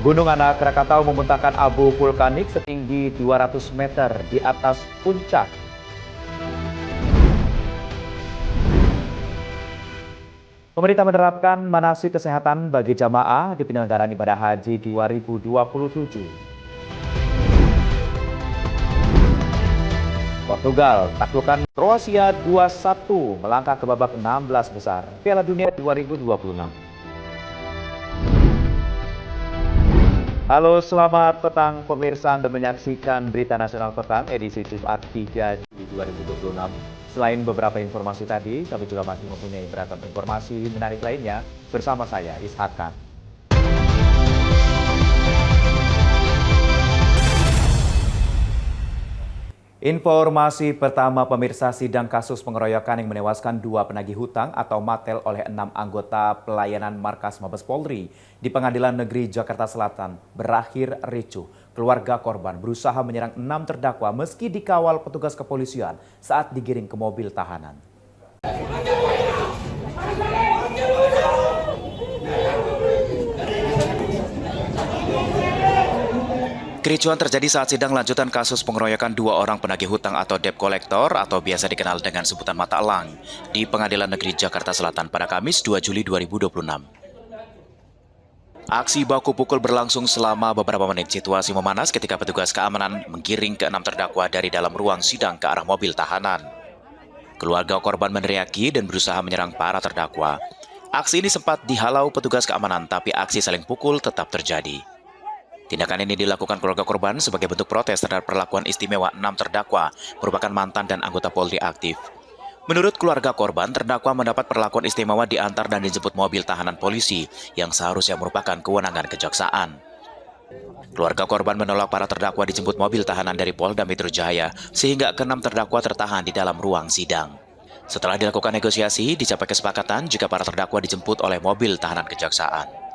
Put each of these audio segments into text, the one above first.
Gunung Anak Krakatau memuntahkan abu vulkanik setinggi 200 meter di atas puncak. Pemerintah menerapkan manasik kesehatan bagi jamaah di penyelenggaraan ibadah haji 2027. Portugal taklukkan Kroasia 2-1 melangkah ke babak 16 besar Piala Dunia 2026. Halo, selamat petang pemirsa. Anda menyaksikan Berita Nasional Petang edisi Jumat 3 Juli 2026. Selain beberapa informasi tadi, kami juga masih mempunyai beragam informasi menarik lainnya bersama saya, Ishak Khan. Informasi pertama pemirsa, sidang kasus pengeroyokan yang menewaskan 2 penagih hutang atau matel oleh 6 anggota pelayanan Markas Mabes Polri di Pengadilan Negeri Jakarta Selatan berakhir ricuh. Keluarga korban berusaha menyerang 6 terdakwa meski dikawal petugas kepolisian saat digiring ke mobil tahanan. Kericuan terjadi saat sidang lanjutan kasus pengeroyokan 2 orang penagih hutang atau debt collector atau biasa dikenal dengan sebutan mata elang di Pengadilan Negeri Jakarta Selatan pada Kamis 2 Juli 2026. Aksi baku pukul berlangsung selama beberapa menit. Situasi memanas ketika petugas keamanan menggiring ke-6 terdakwa dari dalam ruang sidang ke arah mobil tahanan. Keluarga korban meneriaki dan berusaha menyerang para terdakwa. Aksi ini sempat dihalau petugas keamanan, tapi aksi saling pukul tetap terjadi. Tindakan ini dilakukan keluarga korban sebagai bentuk protes terhadap perlakuan istimewa 6 terdakwa merupakan mantan dan anggota Polri aktif. Menurut keluarga korban, terdakwa mendapat perlakuan istimewa diantar dan dijemput mobil tahanan polisi yang seharusnya merupakan kewenangan kejaksaan. Keluarga korban menolak para terdakwa dijemput mobil tahanan dari Polda Metro Jaya sehingga ke-6 terdakwa tertahan di dalam ruang sidang. Setelah dilakukan negosiasi, dicapai kesepakatan jika para terdakwa dijemput oleh mobil tahanan kejaksaan.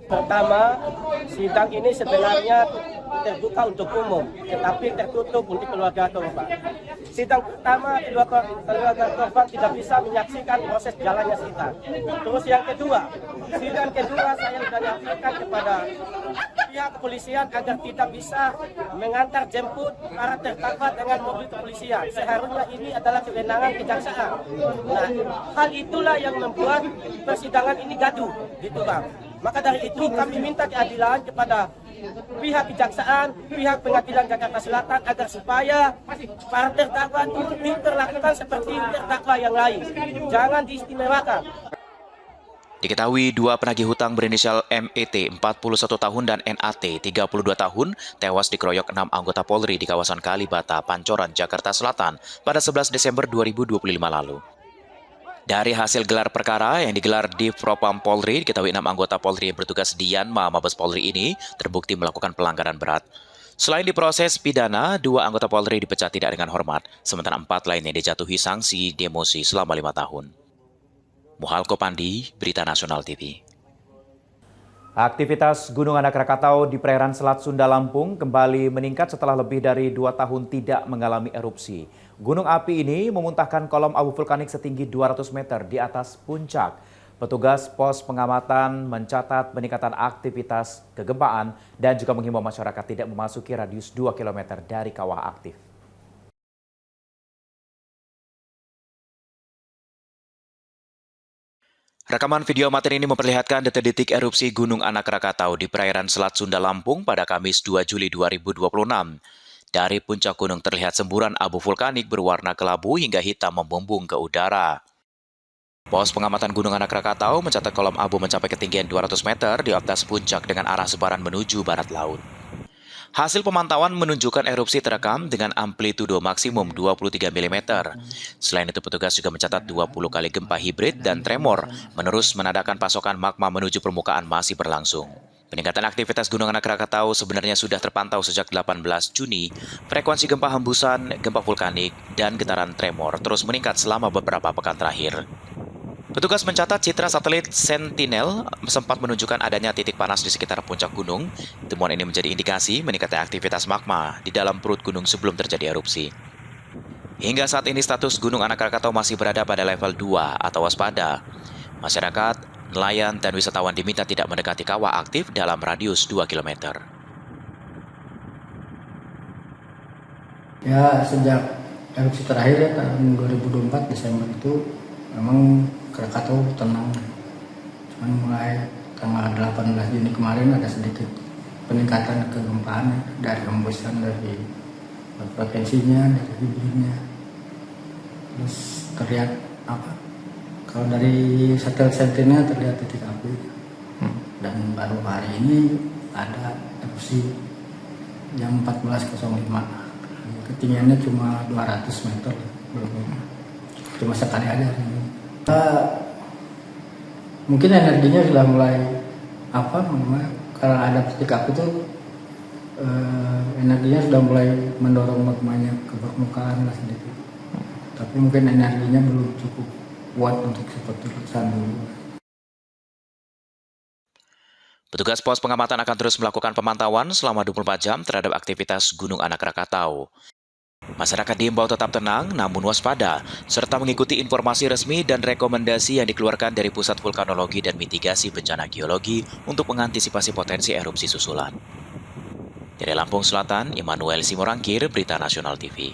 Pertama, sidang ini sebenarnya terbuka untuk umum, tetapi tertutup untuk keluarga korban. Sidang pertama, keluarga korban tidak bisa menyaksikan proses jalannya sidang. Terus yang kedua, sidang kedua saya sudah nyampaikan kepada pihak kepolisian agar tidak bisa mengantar jemput para terdakwa dengan mobil kepolisian. Seharusnya ini adalah kewenangan kejaksaan. Nah, hal itulah yang membuat persidangan ini gaduh, gitu Bang. Maka dari itu kami minta keadilan kepada pihak kejaksaan, pihak pengadilan Jakarta Selatan agar supaya para terdakwa itu diperlakukan seperti terdakwa yang lain. Jangan diistimewakan. Diketahui 2 penagih hutang berinisial MET 41 tahun dan NAT 32 tahun tewas dikeroyok 6 anggota Polri di kawasan Kalibata, Pancoran, Jakarta Selatan pada 11 Desember 2025 lalu. Dari hasil gelar perkara yang digelar di Propam Polri, diketahui 6 anggota Polri yang bertugas di Yanma Mabes Polri ini terbukti melakukan pelanggaran berat. Selain diproses pidana, 2 anggota Polri dipecat tidak dengan hormat, sementara 4 lainnya dijatuhi sanksi demosi selama 5 tahun. Muhalko Pandi, Berita Nasional TV. Aktivitas Gunung Anak Krakatau di perairan Selat Sunda Lampung kembali meningkat setelah lebih dari 2 tahun tidak mengalami erupsi. Gunung api ini memuntahkan kolom abu vulkanik setinggi 200 meter di atas puncak. Petugas pos pengamatan mencatat peningkatan aktivitas kegempaan dan juga menghimbau masyarakat tidak memasuki radius 2 km dari kawah aktif. Rekaman video amatir ini memperlihatkan detik-detik erupsi Gunung Anak Krakatau di perairan Selat Sunda Lampung pada Kamis 2 Juli 2026. Dari puncak gunung terlihat semburan abu vulkanik berwarna kelabu hingga hitam membumbung ke udara. Pos pengamatan Gunung Anak Krakatau mencatat kolom abu mencapai ketinggian 200 meter di atas puncak dengan arah sebaran menuju barat laut. Hasil pemantauan menunjukkan erupsi terekam dengan amplitudo maksimum 23 mm. Selain itu, petugas juga mencatat 20 kali gempa hibrid dan tremor, menerus menandakan pasokan magma menuju permukaan masih berlangsung. Peningkatan aktivitas Gunung Anak Krakatau sebenarnya sudah terpantau sejak 18 Juni. Frekuensi gempa hembusan, gempa vulkanik, dan getaran tremor terus meningkat selama beberapa pekan terakhir. Petugas mencatat citra satelit Sentinel sempat menunjukkan adanya titik panas di sekitar puncak gunung. Temuan ini menjadi indikasi meningkatnya aktivitas magma di dalam perut gunung sebelum terjadi erupsi. Hingga saat ini status Gunung Anak Krakatau masih berada pada level 2 atau waspada. Masyarakat Nelayan dan wisatawan diminta tidak mendekati kawah aktif dalam radius 2 km. Ya, sejak erupsi terakhir ya tahun 2024 Desember itu memang Krakatau tenang. Cuman mulai tanggal 18 Juni kemarin ada sedikit peningkatan kegempaan ya, dari hembusan dari frekuensinya, dari hibridnya. Terus terlihat kalau dari satelit Sentinel terlihat titik api. Dan baru hari ini ada erupsi jam 14.05. Ketinggiannya cuma 200 meter, cuma sekali aja. Mungkin energinya sudah mulai karena ada titik api itu energinya sudah mulai mendorong magmanya ke permukaan lah sedikit. Tapi mungkin energinya belum cukup kuat untuk seperti letusan dulu. Petugas pos pengamatan akan terus melakukan pemantauan selama 24 jam terhadap aktivitas Gunung Anak Krakatau. Masyarakat diimbau tetap tenang namun waspada, serta mengikuti informasi resmi dan rekomendasi yang dikeluarkan dari Pusat Vulkanologi dan Mitigasi Bencana Geologi untuk mengantisipasi potensi erupsi susulan. Dari Lampung Selatan, Immanuel Simorangkir, Berita Nasional TV.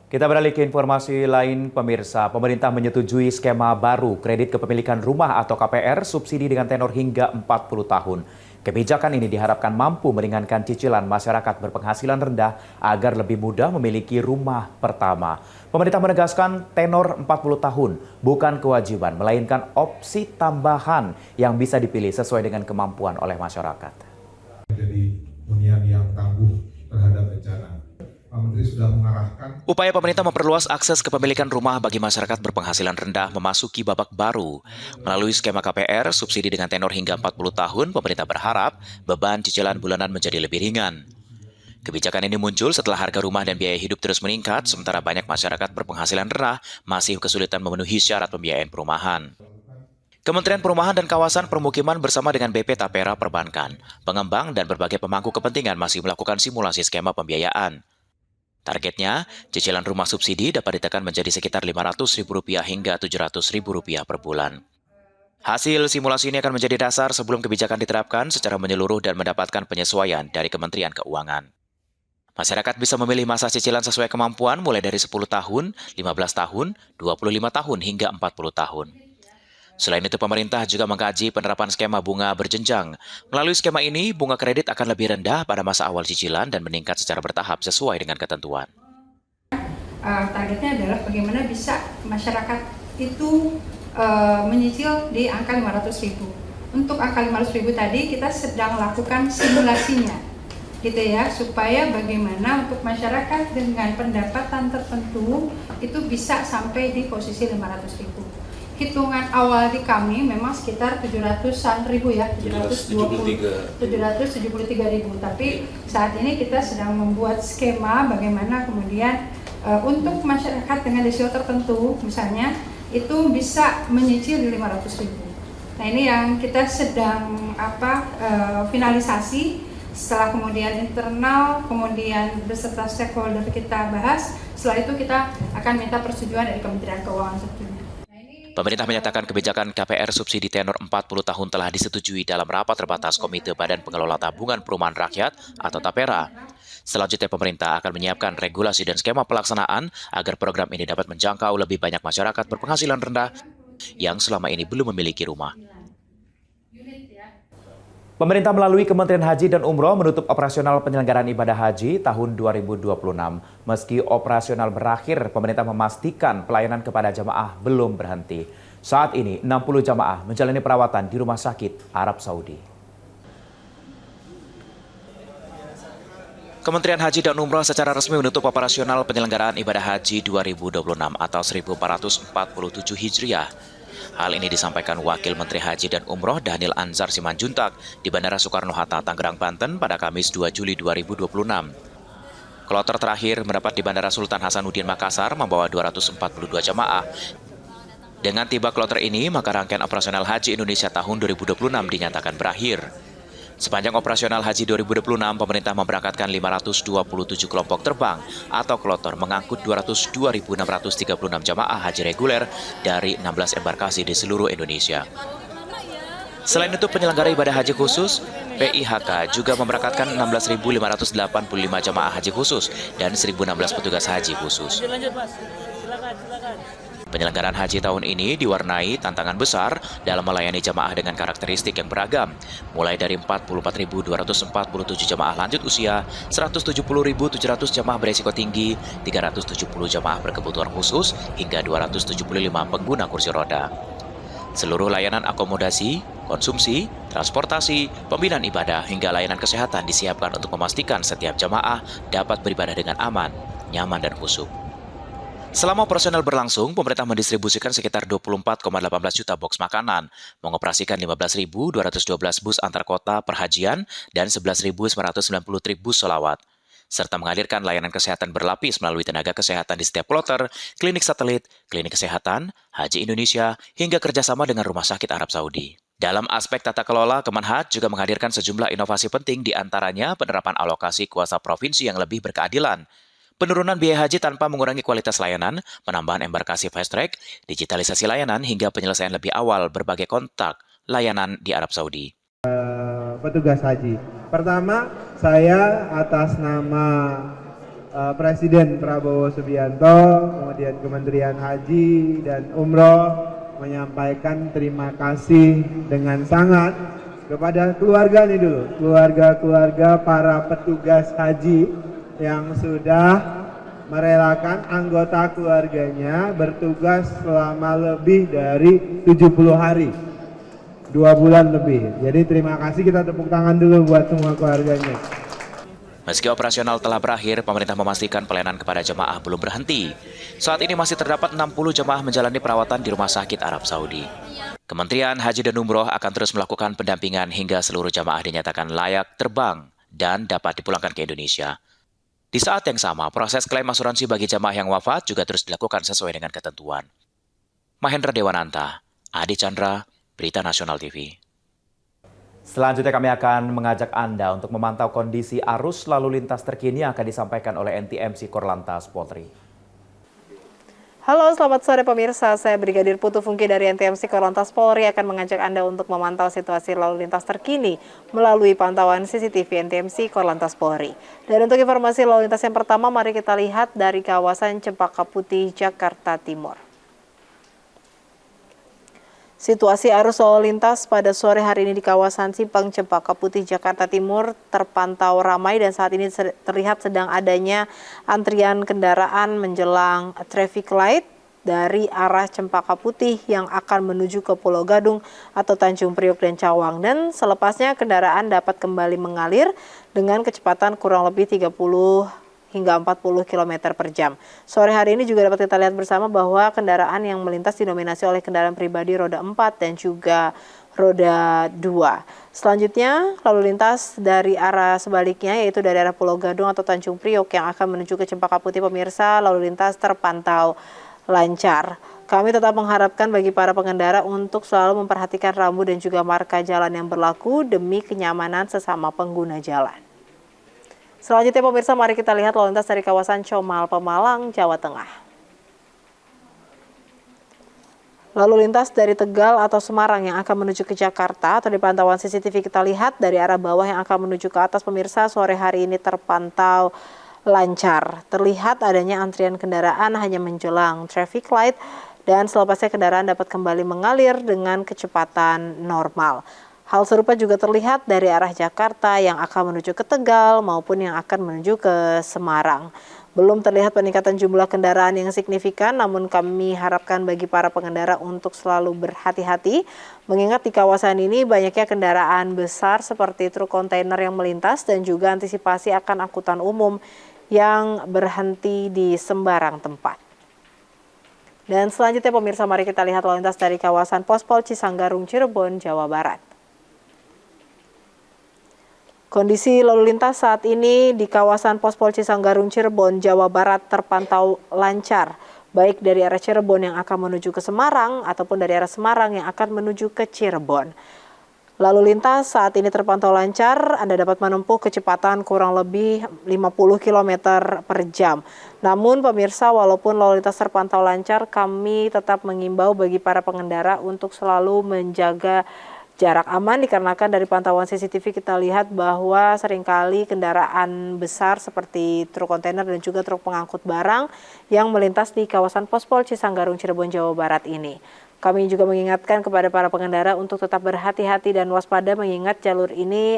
Kita beralih ke informasi lain, pemirsa. Pemerintah menyetujui skema baru kredit kepemilikan rumah atau KPR subsidi dengan tenor hingga 40 tahun. Kebijakan ini diharapkan mampu meringankan cicilan masyarakat berpenghasilan rendah agar lebih mudah memiliki rumah pertama. Pemerintah menegaskan tenor 40 tahun bukan kewajiban, melainkan opsi tambahan yang bisa dipilih sesuai dengan kemampuan oleh masyarakat. Jadi hunian yang tangguh terhadap bencana. Pak Menteri sudah mengarahkan. Upaya pemerintah memperluas akses kepemilikan rumah bagi masyarakat berpenghasilan rendah memasuki babak baru. Melalui skema KPR, subsidi dengan tenor hingga 40 tahun, pemerintah berharap beban cicilan bulanan menjadi lebih ringan. Kebijakan ini muncul setelah harga rumah dan biaya hidup terus meningkat, sementara banyak masyarakat berpenghasilan rendah masih kesulitan memenuhi syarat pembiayaan perumahan. Kementerian Perumahan dan Kawasan Permukiman bersama dengan BP Tapera Perbankan, pengembang dan berbagai pemangku kepentingan masih melakukan simulasi skema pembiayaan. Targetnya, cicilan rumah subsidi dapat ditekan menjadi sekitar Rp500.000 hingga Rp700.000 per bulan. Hasil simulasi ini akan menjadi dasar sebelum kebijakan diterapkan secara menyeluruh dan mendapatkan penyesuaian dari Kementerian Keuangan. Masyarakat bisa memilih masa cicilan sesuai kemampuan mulai dari 10 tahun, 15 tahun, 25 tahun hingga 40 tahun. Selain itu, pemerintah juga mengkaji penerapan skema bunga berjenjang. Melalui skema ini, bunga kredit akan lebih rendah pada masa awal cicilan dan meningkat secara bertahap sesuai dengan ketentuan. Targetnya adalah bagaimana bisa masyarakat itu menyicil di angka 500.000. Untuk angka 500.000 tadi kita sedang lakukan simulasinya, gitu ya, supaya bagaimana untuk masyarakat dengan pendapatan tertentu itu bisa sampai di posisi 500.000. Hitungan awal di kami memang sekitar 700-an ribu ya, 773.000. Tapi saat ini kita sedang membuat skema bagaimana kemudian untuk masyarakat dengan risiko tertentu, misalnya itu bisa menyicil di 500.000. Nah ini yang kita sedang finalisasi. Setelah kemudian internal, kemudian beserta stakeholder kita bahas. Setelah itu kita akan minta persetujuan dari Kementerian Keuangan tentunya. Pemerintah menyatakan kebijakan KPR subsidi tenor 40 tahun telah disetujui dalam rapat terbatas Komite Badan Pengelola Tabungan Perumahan Rakyat atau Tapera. Selanjutnya pemerintah akan menyiapkan regulasi dan skema pelaksanaan agar program ini dapat menjangkau lebih banyak masyarakat berpenghasilan rendah yang selama ini belum memiliki rumah. Pemerintah melalui Kementerian Haji dan Umroh menutup operasional penyelenggaraan ibadah haji tahun 2026. Meski operasional berakhir, pemerintah memastikan pelayanan kepada jamaah belum berhenti. Saat ini, 60 jamaah menjalani perawatan di Rumah Sakit Arab Saudi. Kementerian Haji dan Umroh secara resmi menutup operasional penyelenggaraan ibadah haji 2026 atau 1447 Hijriah. Hal ini disampaikan Wakil Menteri Haji dan Umroh Dhanil Anzar Simanjuntak di Bandara Soekarno-Hatta, Tangerang, Banten pada Kamis 2 Juli 2026. Kloter terakhir mendapat di Bandara Sultan Hasanuddin Makassar membawa 242 jamaah. Dengan tiba kloter ini, maka rangkaian operasional haji Indonesia tahun 2026 dinyatakan berakhir. Sepanjang operasional Haji 2026, pemerintah memberangkatkan 527 kelompok terbang atau kloter mengangkut 202.636 jamaah haji reguler dari 16 embarkasi di seluruh Indonesia. Selain itu, penyelenggara ibadah haji khusus, PIHK juga memberangkatkan 16.585 jamaah haji khusus dan 1.016 petugas haji khusus. Penyelenggaraan haji tahun ini diwarnai tantangan besar dalam melayani jamaah dengan karakteristik yang beragam, mulai dari 44.247 jamaah lanjut usia, 170.700 jamaah beresiko tinggi, 370 jamaah berkebutuhan khusus, hingga 275 pengguna kursi roda. Seluruh layanan akomodasi, konsumsi, transportasi, pembinaan ibadah, hingga layanan kesehatan disiapkan untuk memastikan setiap jamaah dapat beribadah dengan aman, nyaman, dan khusyuk. Selama operasional berlangsung, pemerintah mendistribusikan sekitar 24,18 juta box makanan, mengoperasikan 15.212 bus antar kota perhajian, dan 11.990 trip bus sholawat, serta mengalirkan layanan kesehatan berlapis melalui tenaga kesehatan di setiap kloter, klinik satelit, klinik kesehatan, Haji Indonesia, hingga kerjasama dengan Rumah Sakit Arab Saudi. Dalam aspek tata kelola, Kemenhaj juga menghadirkan sejumlah inovasi penting, di antaranya penerapan alokasi kuasa provinsi yang lebih berkeadilan, penurunan biaya haji tanpa mengurangi kualitas layanan, penambahan embarkasi fast track, digitalisasi layanan, hingga penyelesaian lebih awal berbagai kontak layanan di Arab Saudi. Petugas haji. Pertama, saya atas nama Presiden Prabowo Subianto, kemudian Kementerian Haji dan Umroh menyampaikan terima kasih dengan sangat kepada keluarga nih dulu, keluarga para petugas haji yang sudah merelakan anggota keluarganya bertugas selama lebih dari 70 hari, 2 bulan lebih. Jadi terima kasih, kita tepuk tangan dulu buat semua keluarganya. Meski operasional telah berakhir, pemerintah memastikan pelayanan kepada jemaah belum berhenti. Saat ini masih terdapat 60 jemaah menjalani perawatan di Rumah Sakit Arab Saudi. Kementerian Haji dan Umroh akan terus melakukan pendampingan hingga seluruh jemaah dinyatakan layak terbang dan dapat dipulangkan ke Indonesia. Di saat yang sama, proses klaim asuransi bagi jamaah yang wafat juga terus dilakukan sesuai dengan ketentuan. Mahendra Dewananta, Adi Chandra, Berita Nasional TV. Selanjutnya kami akan mengajak Anda untuk memantau kondisi arus lalu lintas terkini yang akan disampaikan oleh NTMC Korlantas Polri. Halo, selamat sore pemirsa. Saya Brigadir Putu Fungki dari NTMC Korlantas Polri akan mengajak Anda untuk memantau situasi lalu lintas terkini melalui pantauan CCTV NTMC Korlantas Polri. Dan untuk informasi lalu lintas yang pertama, mari kita lihat dari kawasan Cempaka Putih, Jakarta Timur. Situasi arus lalu lintas pada sore hari ini di kawasan Simpang Cempaka Putih, Jakarta Timur terpantau ramai dan saat ini terlihat sedang adanya antrian kendaraan menjelang traffic light dari arah Cempaka Putih yang akan menuju ke Pulau Gadung atau Tanjung Priok dan Cawang. Dan selepasnya kendaraan dapat kembali mengalir dengan kecepatan kurang lebih 30 hingga 40 km per jam. Sore hari ini juga dapat kita lihat bersama bahwa kendaraan yang melintas didominasi oleh kendaraan pribadi roda 4 dan juga roda 2. Selanjutnya, lalu lintas dari arah sebaliknya, yaitu dari arah Pulau Gadung atau Tanjung Priok yang akan menuju ke Cempaka Putih, pemirsa, lalu lintas terpantau lancar. Kami tetap mengharapkan bagi para pengendara untuk selalu memperhatikan rambu dan juga marka jalan yang berlaku demi kenyamanan sesama pengguna jalan. Selanjutnya pemirsa, mari kita lihat lalu lintas dari kawasan Comal, Pemalang, Jawa Tengah. Lalu lintas dari Tegal atau Semarang yang akan menuju ke Jakarta atau di pantauan CCTV kita lihat dari arah bawah yang akan menuju ke atas, pemirsa, sore hari ini terpantau lancar. Terlihat adanya antrian kendaraan hanya menjelang traffic light dan selepasnya kendaraan dapat kembali mengalir dengan kecepatan normal. Hal serupa juga terlihat dari arah Jakarta yang akan menuju ke Tegal maupun yang akan menuju ke Semarang. Belum terlihat peningkatan jumlah kendaraan yang signifikan, namun kami harapkan bagi para pengendara untuk selalu berhati-hati, mengingat di kawasan ini banyaknya kendaraan besar seperti truk kontainer yang melintas dan juga antisipasi akan angkutan umum yang berhenti di sembarang tempat. Dan selanjutnya pemirsa, mari kita lihat lalu lintas dari kawasan Pospol Cisanggarung, Cirebon, Jawa Barat. Kondisi lalu lintas saat ini di kawasan Pospol Cisanggarung, Cirebon, Jawa Barat terpantau lancar, baik dari arah Cirebon yang akan menuju ke Semarang ataupun dari arah Semarang yang akan menuju ke Cirebon. Lalu lintas saat ini terpantau lancar, Anda dapat menempuh kecepatan kurang lebih 50 km per jam. Namun pemirsa, walaupun lalu lintas terpantau lancar, kami tetap mengimbau bagi para pengendara untuk selalu menjaga jarak aman dikarenakan dari pantauan CCTV kita lihat bahwa seringkali kendaraan besar seperti truk kontainer dan juga truk pengangkut barang yang melintas di kawasan Pospol Cisanggarung, Cirebon, Jawa Barat ini. Kami juga mengingatkan kepada para pengendara untuk tetap berhati-hati dan waspada mengingat jalur ini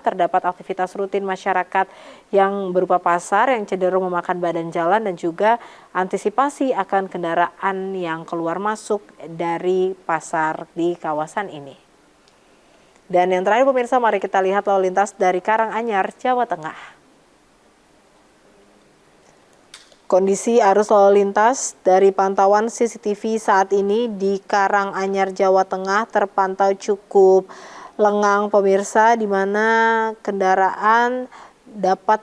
terdapat aktivitas rutin masyarakat yang berupa pasar yang cenderung memakan badan jalan dan juga antisipasi akan kendaraan yang keluar masuk dari pasar di kawasan ini. Dan yang terakhir pemirsa, mari kita lihat lalu lintas dari Karanganyar, Jawa Tengah. Kondisi arus lalu lintas dari pantauan CCTV saat ini di Karanganyar, Jawa Tengah terpantau cukup lengang pemirsa, di mana kendaraan dapat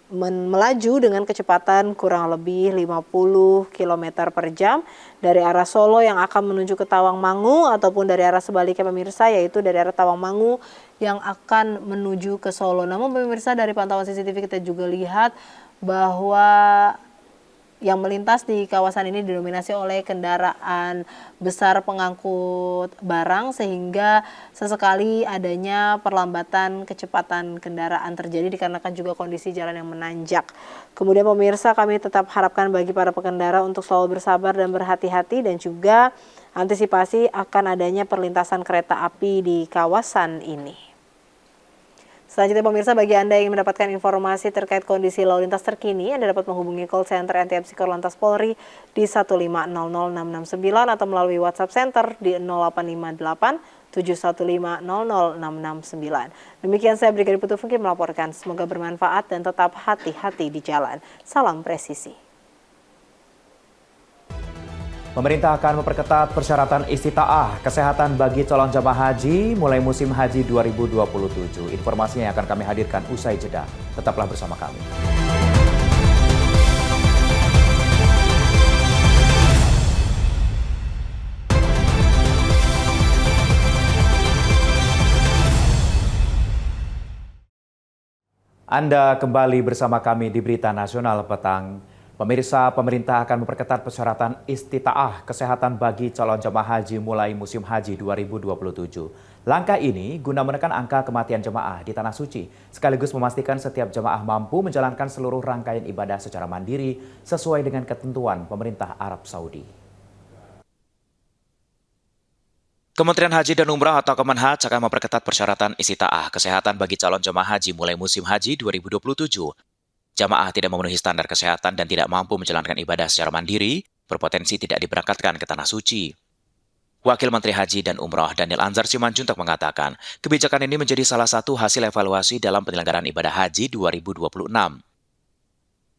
melaju dengan kecepatan kurang lebih 50 km per jam dari arah Solo yang akan menuju ke Tawangmangu ataupun dari arah sebaliknya pemirsa, yaitu dari arah Tawangmangu yang akan menuju ke Solo. Namun pemirsa, dari pantauan CCTV kita juga lihat bahwa yang melintas di kawasan ini didominasi oleh kendaraan besar pengangkut barang sehingga sesekali adanya perlambatan kecepatan kendaraan terjadi dikarenakan juga kondisi jalan yang menanjak. Kemudian pemirsa, kami tetap harapkan bagi para pengendara untuk selalu bersabar dan berhati-hati dan juga antisipasi akan adanya perlintasan kereta api di kawasan ini. Selanjutnya pemirsa, bagi Anda yang mendapatkan informasi terkait kondisi lalu lintas terkini, Anda dapat menghubungi call center NTMC Korlantas Polri di 1500669 atau melalui WhatsApp Center di 0858 715 00669. Demikian saya Brigadir Putu Funky melaporkan. Semoga bermanfaat dan tetap hati-hati di jalan. Salam presisi. Pemerintah akan memperketat persyaratan istita'ah kesehatan bagi calon jamaah haji mulai musim haji 2027. Informasinya yang akan kami hadirkan usai jeda. Tetaplah bersama kami. Anda kembali bersama kami di Berita Nasional Petang. Pemirsa, pemerintah akan memperketat persyaratan istita'ah kesehatan bagi calon jemaah haji mulai musim haji 2027. Langkah ini guna menekan angka kematian jemaah di Tanah Suci, sekaligus memastikan setiap jemaah mampu menjalankan seluruh rangkaian ibadah secara mandiri sesuai dengan ketentuan pemerintah Arab Saudi. Kementerian Haji dan Umrah atau Kemenhaj akan memperketat persyaratan istita'ah kesehatan bagi calon jemaah haji mulai musim haji 2027. Jamaah tidak memenuhi standar kesehatan dan tidak mampu menjalankan ibadah secara mandiri, berpotensi tidak diberangkatkan ke Tanah Suci. Wakil Menteri Haji dan Umrah Daniel Anzar Simanjuntak mengatakan, kebijakan ini menjadi salah satu hasil evaluasi dalam penyelenggaraan ibadah haji 2026.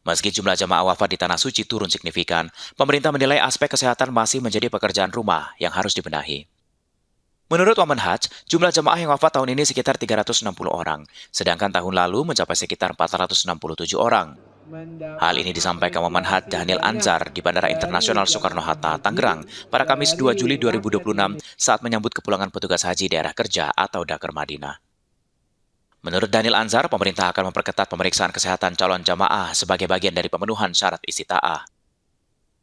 Meski jumlah jamaah wafat di Tanah Suci turun signifikan, pemerintah menilai aspek kesehatan masih menjadi pekerjaan rumah yang harus dibenahi. Menurut Wamenhaj, jumlah jemaah yang wafat tahun ini sekitar 360 orang, sedangkan tahun lalu mencapai sekitar 467 orang. Hal ini disampaikan Wamenhaj Daniel Anzar di Bandara Internasional Soekarno-Hatta, Tangerang, pada Kamis 2 Juli 2026 saat menyambut kepulangan petugas haji daerah kerja atau Dakar Madinah. Menurut Daniel Anzar, pemerintah akan memperketat pemeriksaan kesehatan calon jamaah sebagai bagian dari pemenuhan syarat istita'ah.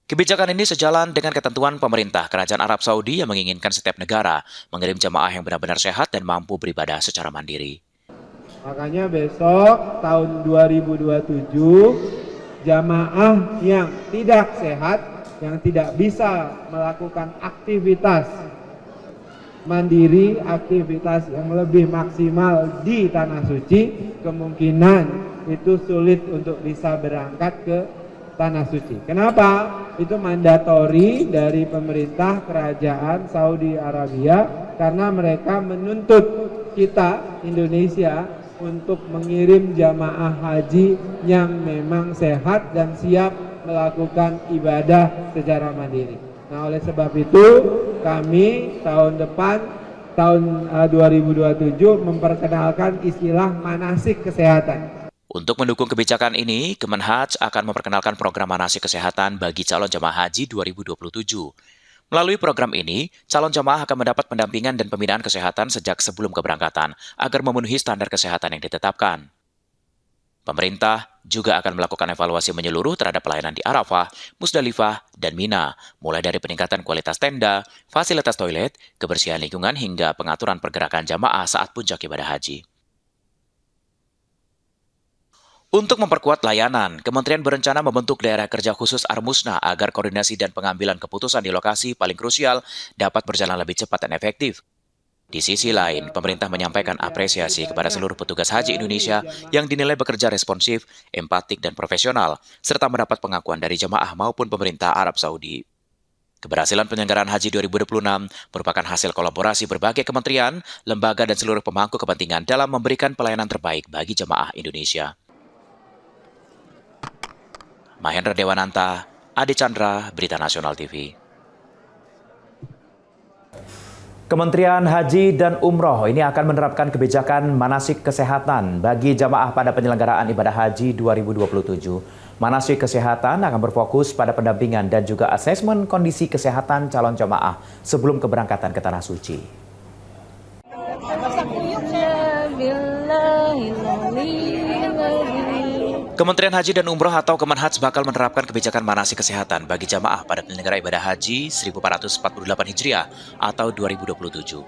Kebijakan ini sejalan dengan ketentuan pemerintah Kerajaan Arab Saudi yang menginginkan setiap negara mengirim jamaah yang benar-benar sehat dan mampu beribadah secara mandiri. Makanya besok tahun 2027 jamaah yang tidak sehat, yang tidak bisa melakukan aktivitas mandiri, aktivitas yang lebih maksimal di Tanah Suci, kemungkinan itu sulit untuk bisa berangkat ke Tanah Suci. Kenapa? Itu mandatori dari pemerintah kerajaan Saudi Arabia karena mereka menuntut kita Indonesia untuk mengirim jamaah haji yang memang sehat dan siap melakukan ibadah secara mandiri. Nah, oleh sebab itu kami tahun depan tahun 2027 memperkenalkan istilah manasik kesehatan. Untuk mendukung kebijakan ini, Kemenhaj akan memperkenalkan program manasik kesehatan bagi calon jemaah haji 2027. Melalui program ini, calon jamaah akan mendapat pendampingan dan pembinaan kesehatan sejak sebelum keberangkatan agar memenuhi standar kesehatan yang ditetapkan. Pemerintah juga akan melakukan evaluasi menyeluruh terhadap pelayanan di Arafah, Musdalifah, dan Mina, mulai dari peningkatan kualitas tenda, fasilitas toilet, kebersihan lingkungan, hingga pengaturan pergerakan jamaah saat puncak ibadah haji. Untuk memperkuat layanan, Kementerian berencana membentuk daerah kerja khusus Armusna agar koordinasi dan pengambilan keputusan di lokasi paling krusial dapat berjalan lebih cepat dan efektif. Di sisi lain, pemerintah menyampaikan apresiasi kepada seluruh petugas haji Indonesia yang dinilai bekerja responsif, empatik, dan profesional, serta mendapat pengakuan dari jemaah maupun pemerintah Arab Saudi. Keberhasilan penyelenggaraan haji 2026 merupakan hasil kolaborasi berbagai kementerian, lembaga, dan seluruh pemangku kepentingan dalam memberikan pelayanan terbaik bagi jemaah Indonesia. Mahendra Dewananta, Adi Chandra, Berita Nasional TV. Kementerian Haji dan Umroh ini akan menerapkan kebijakan manasik kesehatan bagi jamaah pada penyelenggaraan ibadah haji 2027. Manasik kesehatan akan berfokus pada pendampingan dan juga asesmen kondisi kesehatan calon jamaah sebelum keberangkatan ke Tanah Suci. Kementerian Haji dan Umroh atau Kemenhaj bakal menerapkan kebijakan manasik kesehatan bagi jamaah pada penyelenggara ibadah haji 1448 Hijriah atau 2027.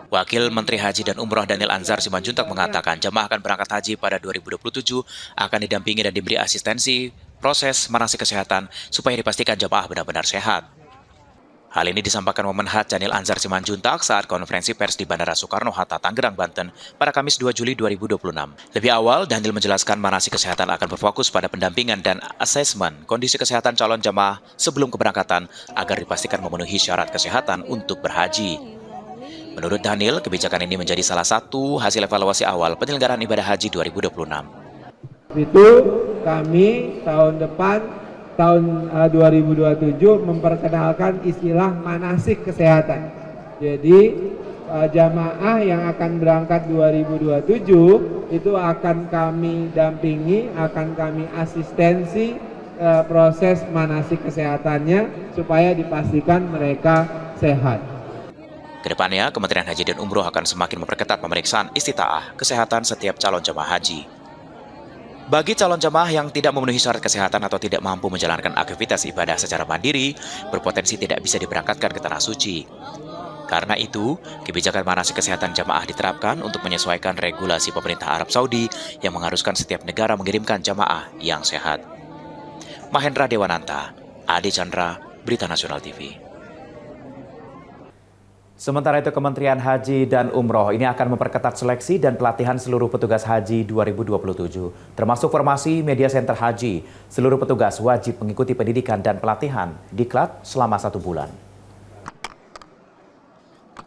Wakil Menteri Haji dan Umroh Daniel Anzar Simanjuntak mengatakan jamaah akan berangkat haji pada 2027 akan didampingi dan diberi asistensi proses manasik kesehatan supaya dipastikan jamaah benar-benar sehat. Hal ini disampaikan Kemenhaj Daniel Anzar Simanjuntak saat konferensi pers di Bandara Soekarno-Hatta, Tangerang, Banten pada Kamis 2 Juli 2026. Lebih awal, Daniel menjelaskan manasik kesehatan akan berfokus pada pendampingan dan asesmen kondisi kesehatan calon jamaah sebelum keberangkatan agar dipastikan memenuhi syarat kesehatan untuk berhaji. Menurut Daniel, kebijakan ini menjadi salah satu hasil evaluasi awal penyelenggaraan ibadah haji 2026. Itu kami tahun depan tahun 2027 memperkenalkan istilah manasik kesehatan. Jadi jamaah yang akan berangkat 2027 itu akan kami dampingi, akan kami asistensi proses manasik kesehatannya supaya dipastikan mereka sehat. Kedepannya, Kementerian Haji dan Umroh akan semakin memperketat pemeriksaan istitaah kesehatan setiap calon jamaah haji. Bagi calon jamaah yang tidak memenuhi syarat kesehatan atau tidak mampu menjalankan aktivitas ibadah secara mandiri, berpotensi tidak bisa diberangkatkan ke Tanah Suci. Karena itu, kebijakan manasik kesehatan jamaah diterapkan untuk menyesuaikan regulasi pemerintah Arab Saudi yang mengharuskan setiap negara mengirimkan jamaah yang sehat. Mahendra Dewananta, Adi Chandra, Berita Nasional TV. Sementara itu, Kementerian Haji dan Umroh ini akan memperketat seleksi dan pelatihan seluruh petugas haji 2027, termasuk formasi media center haji. Seluruh petugas wajib mengikuti pendidikan dan pelatihan diklat selama 1 bulan.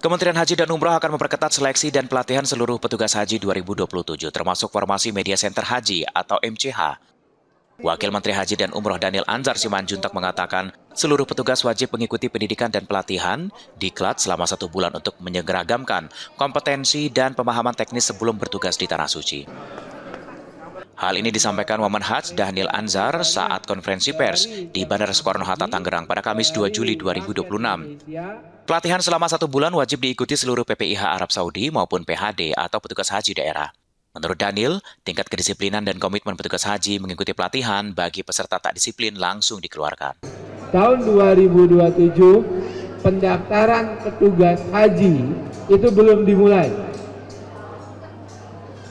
Kementerian Haji dan Umroh akan memperketat seleksi dan pelatihan seluruh petugas haji 2027, termasuk formasi media center haji atau MCH. Wakil Menteri Haji dan Umroh Daniel Anzar Simanjuntak mengatakan, seluruh petugas wajib mengikuti pendidikan dan pelatihan diklat selama 1 bulan untuk menyeragamkan kompetensi dan pemahaman teknis sebelum bertugas di Tanah Suci. Hal ini disampaikan Kemenhaj Daniel Anzar saat konferensi pers di Bandara Soekarno-Hatta, Tangerang pada Kamis 2 Juli 2026. Pelatihan selama 1 bulan wajib diikuti seluruh PPIH Arab Saudi maupun PHD atau petugas haji daerah. Menurut Daniel, tingkat kedisiplinan dan komitmen petugas haji mengikuti pelatihan bagi peserta tak disiplin langsung dikeluarkan. Tahun 2027, pendaftaran petugas haji itu belum dimulai.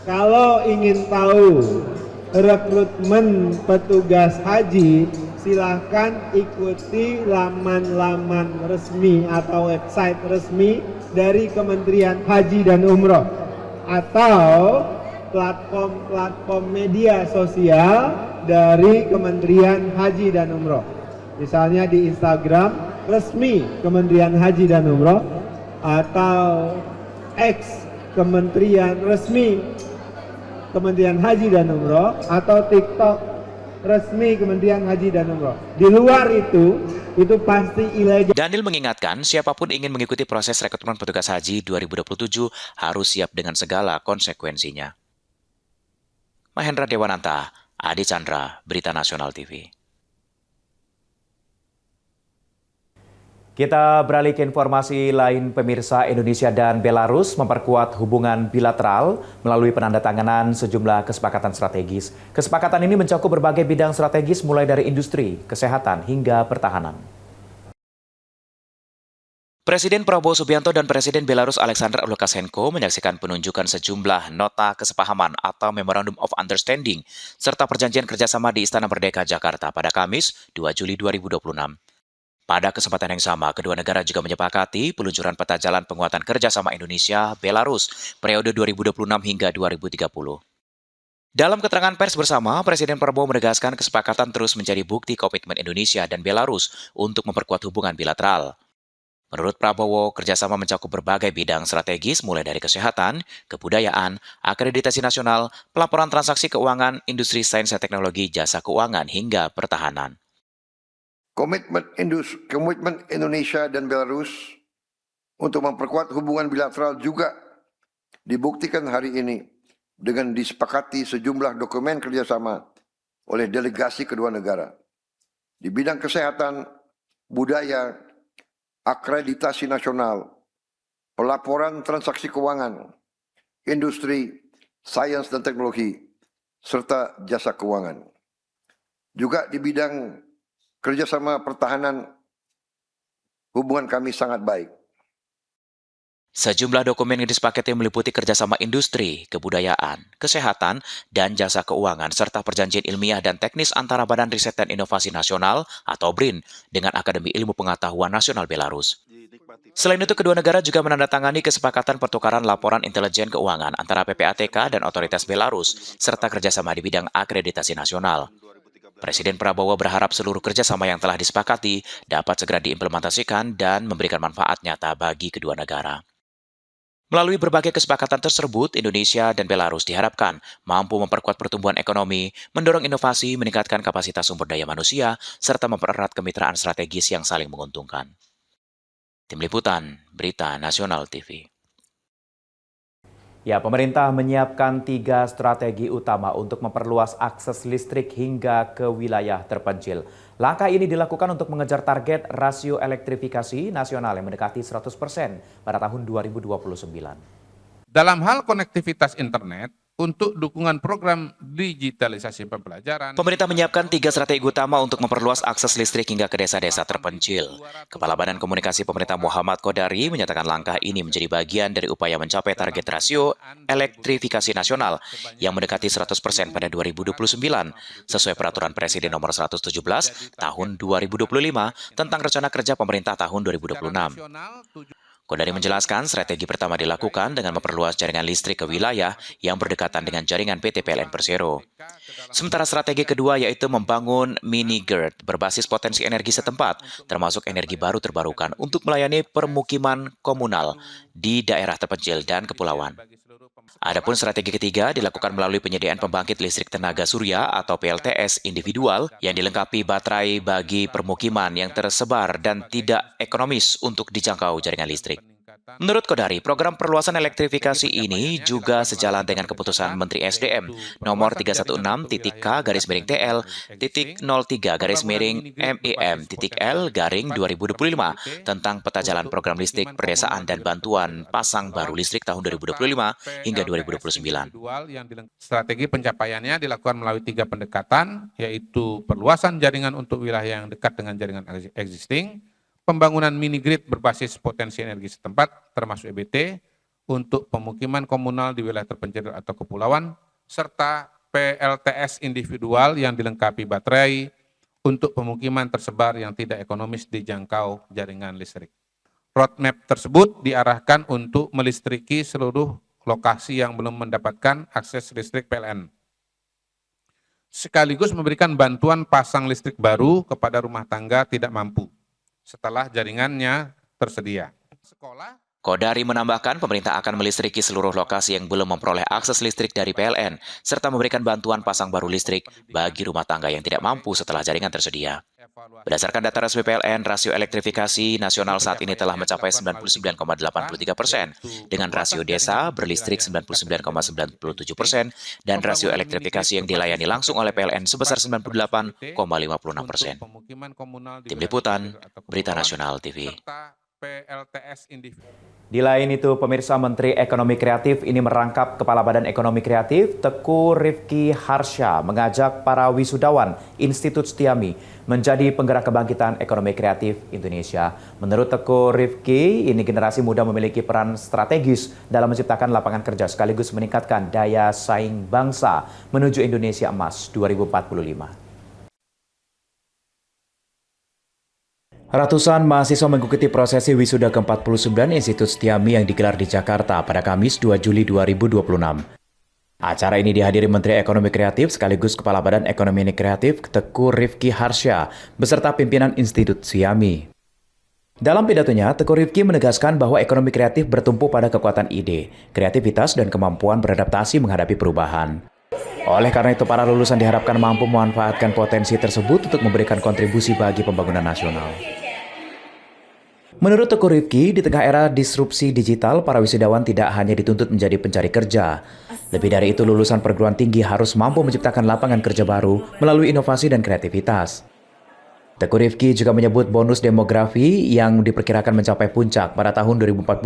Kalau ingin tahu rekrutmen petugas haji, silahkan ikuti laman-laman resmi atau website resmi dari Kementerian Haji dan Umroh atau platform-platform media sosial dari Kementerian Haji dan Umroh. Misalnya di Instagram resmi Kementerian Haji dan Umroh atau X Kementerian resmi Kementerian Haji dan Umroh atau TikTok resmi Kementerian Haji dan Umroh. Di luar itu pasti ilegal. Daniel mengingatkan siapapun ingin mengikuti proses rekrutmen petugas haji 2027 harus siap dengan segala konsekuensinya. Mahendra Dewananta, Adi Chandra, Berita Nasional TV. Kita beralih ke informasi lain. Pemirsa, Indonesia dan Belarus memperkuat hubungan bilateral melalui penandatanganan sejumlah kesepakatan strategis. Kesepakatan ini mencakup berbagai bidang strategis mulai dari industri, kesehatan, hingga pertahanan. Presiden Prabowo Subianto dan Presiden Belarus Alexander Lukashenko menyaksikan penunjukan sejumlah nota kesepahaman atau Memorandum of Understanding serta perjanjian kerjasama di Istana Merdeka, Jakarta pada Kamis 2 Juli 2026. Pada kesempatan yang sama, kedua negara juga menyepakati peluncuran peta jalan penguatan kerjasama Indonesia-Belarus periode 2026 hingga 2030. Dalam keterangan pers bersama, Presiden Prabowo menegaskan kesepakatan terus menjadi bukti komitmen Indonesia dan Belarus untuk memperkuat hubungan bilateral. Menurut Prabowo, kerjasama mencakup berbagai bidang strategis mulai dari kesehatan, kebudayaan, akreditasi nasional, pelaporan transaksi keuangan, industri sains dan teknologi, jasa keuangan, hingga pertahanan. Komitmen Indonesia dan Belarus untuk memperkuat hubungan bilateral juga dibuktikan hari ini dengan disepakati sejumlah dokumen kerjasama oleh delegasi kedua negara. Di bidang kesehatan, budaya, akreditasi nasional, pelaporan transaksi keuangan, industri, sains dan teknologi, serta jasa keuangan. Juga di bidang kerjasama pertahanan, hubungan kami sangat baik. Sejumlah dokumen yang disepakati meliputi kerjasama industri, kebudayaan, kesehatan, dan jasa keuangan, serta perjanjian ilmiah dan teknis antara Badan Riset dan Inovasi Nasional atau BRIN dengan Akademi Ilmu Pengetahuan Nasional Belarus. Selain itu, kedua negara juga menandatangani kesepakatan pertukaran laporan intelijen keuangan antara PPATK dan otoritas Belarus, serta kerjasama di bidang akreditasi nasional. Presiden Prabowo berharap seluruh kerjasama yang telah disepakati dapat segera diimplementasikan dan memberikan manfaat nyata bagi kedua negara. Melalui berbagai kesepakatan tersebut, Indonesia dan Belarus diharapkan mampu memperkuat pertumbuhan ekonomi, mendorong inovasi, meningkatkan kapasitas sumber daya manusia, serta mempererat kemitraan strategis yang saling menguntungkan. Tim Liputan, Berita Nasional TV. Ya, pemerintah menyiapkan 3 strategi utama untuk memperluas akses listrik hingga ke wilayah terpencil. Langkah ini dilakukan untuk mengejar target rasio elektrifikasi nasional yang mendekati 100% pada tahun 2029. Dalam hal konektivitas internet, untuk dukungan program digitalisasi pembelajaran, pemerintah menyiapkan 3 strategi utama untuk memperluas akses listrik hingga ke desa-desa terpencil. Kepala Badan Komunikasi Pemerintah Muhammad Kodari menyatakan langkah ini menjadi bagian dari upaya mencapai target rasio elektrifikasi nasional yang mendekati 100% pada 2029, sesuai Peraturan Presiden Nomor 117 Tahun 2025 tentang Rencana Kerja Pemerintah tahun 2026. Kodari menjelaskan strategi pertama dilakukan dengan memperluas jaringan listrik ke wilayah yang berdekatan dengan jaringan PT PLN Persero. Sementara strategi kedua yaitu membangun mini grid berbasis potensi energi setempat, termasuk energi baru terbarukan untuk melayani permukiman komunal di daerah terpencil dan kepulauan. Adapun strategi ketiga dilakukan melalui penyediaan pembangkit listrik tenaga surya atau PLTS individual yang dilengkapi baterai bagi permukiman yang tersebar dan tidak ekonomis untuk dijangkau jaringan listrik. Menurut Kodari, program perluasan elektrifikasi ini juga sejalan dengan keputusan Menteri SDM nomor 316-TK-TL-03-MEM-L-2025 tentang peta jalan program listrik perdesaan dan bantuan pasang baru listrik tahun 2025 hingga 2029. Strategi pencapaiannya dilakukan melalui 3 pendekatan, yaitu perluasan jaringan untuk wilayah yang dekat dengan jaringan existing, pembangunan mini grid berbasis potensi energi setempat, termasuk EBT, untuk pemukiman komunal di wilayah terpencil atau kepulauan, serta PLTS individual yang dilengkapi baterai untuk pemukiman tersebar yang tidak ekonomis dijangkau jaringan listrik. Roadmap tersebut diarahkan untuk melistriki seluruh lokasi yang belum mendapatkan akses listrik PLN, sekaligus memberikan bantuan pasang listrik baru kepada rumah tangga tidak mampu setelah jaringannya tersedia. Kodari menambahkan pemerintah akan melistriki seluruh lokasi yang belum memperoleh akses listrik dari PLN, serta memberikan bantuan pasang baru listrik bagi rumah tangga yang tidak mampu setelah jaringan tersedia. Berdasarkan data resmi PLN, rasio elektrifikasi nasional saat ini telah mencapai 99,83%, dengan rasio desa berlistrik 99,97% dan rasio elektrifikasi yang dilayani langsung oleh PLN sebesar 98,56%. Tim Liputan, Berita Nasional TV. Di lain itu, pemirsa, Menteri Ekonomi Kreatif ini merangkap Kepala Badan Ekonomi Kreatif Teguh Rifki Harsha mengajak para wisudawan Institut Setiami menjadi penggerak kebangkitan ekonomi kreatif Indonesia. Menurut Teguh Rifki, ini generasi muda memiliki peran strategis dalam menciptakan lapangan kerja sekaligus meningkatkan daya saing bangsa menuju Indonesia Emas 2045. Ratusan mahasiswa mengikuti prosesi wisuda ke-49 Institut Setiami yang digelar di Jakarta pada Kamis 2 Juli 2026. Acara ini dihadiri Menteri Ekonomi Kreatif sekaligus Kepala Badan Ekonomi Kreatif Teguh Rifki Harsha beserta pimpinan Institut Setiami. Dalam pidatonya, Teguh Rifki menegaskan bahwa ekonomi kreatif bertumpu pada kekuatan ide, kreativitas, dan kemampuan beradaptasi menghadapi perubahan. Oleh karena itu, para lulusan diharapkan mampu memanfaatkan potensi tersebut untuk memberikan kontribusi bagi pembangunan nasional. Menurut Teguh Rifki, di tengah era disrupsi digital, para wisudawan tidak hanya dituntut menjadi pencari kerja. Lebih dari itu, lulusan perguruan tinggi harus mampu menciptakan lapangan kerja baru melalui inovasi dan kreativitas. Teguh Rifki juga menyebut bonus demografi yang diperkirakan mencapai puncak pada tahun 2045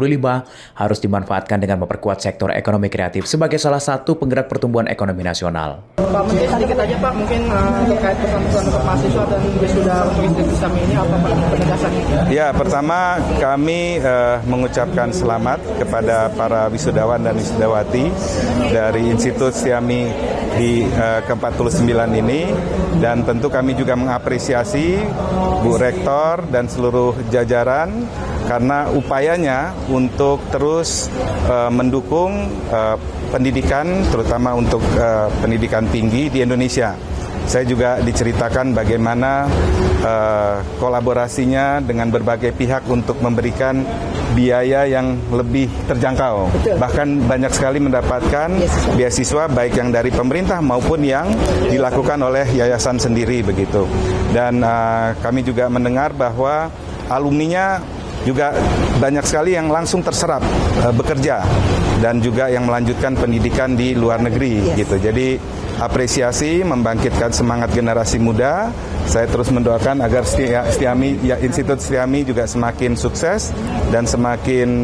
harus dimanfaatkan dengan memperkuat sektor ekonomi kreatif sebagai salah satu penggerak pertumbuhan ekonomi nasional. Pak Menteri, sedikit aja Pak, mungkin terkait pesan-pesan untuk mahasiswa dan wisuda untuk Institut Setiami ini apa Pak penegasannya? Ya, pertama kami mengucapkan selamat kepada para wisudawan dan wisudawati dari Institut Setiami di ke-49 ini, dan tentu kami juga mengapresiasi Bu Rektor dan seluruh jajaran karena upayanya untuk terus mendukung pendidikan, terutama untuk pendidikan tinggi di Indonesia. Saya juga diceritakan bagaimana kolaborasinya dengan berbagai pihak untuk memberikan biaya yang lebih terjangkau. Bahkan banyak sekali mendapatkan beasiswa baik yang dari pemerintah maupun yang dilakukan oleh yayasan sendiri begitu. Dan kami juga mendengar bahwa alumninya juga banyak sekali yang langsung terserap bekerja dan juga yang melanjutkan pendidikan di luar negeri gitu. Jadi apresiasi, membangkitkan semangat generasi muda. Saya terus mendoakan agar Institut Setiami juga semakin sukses dan semakin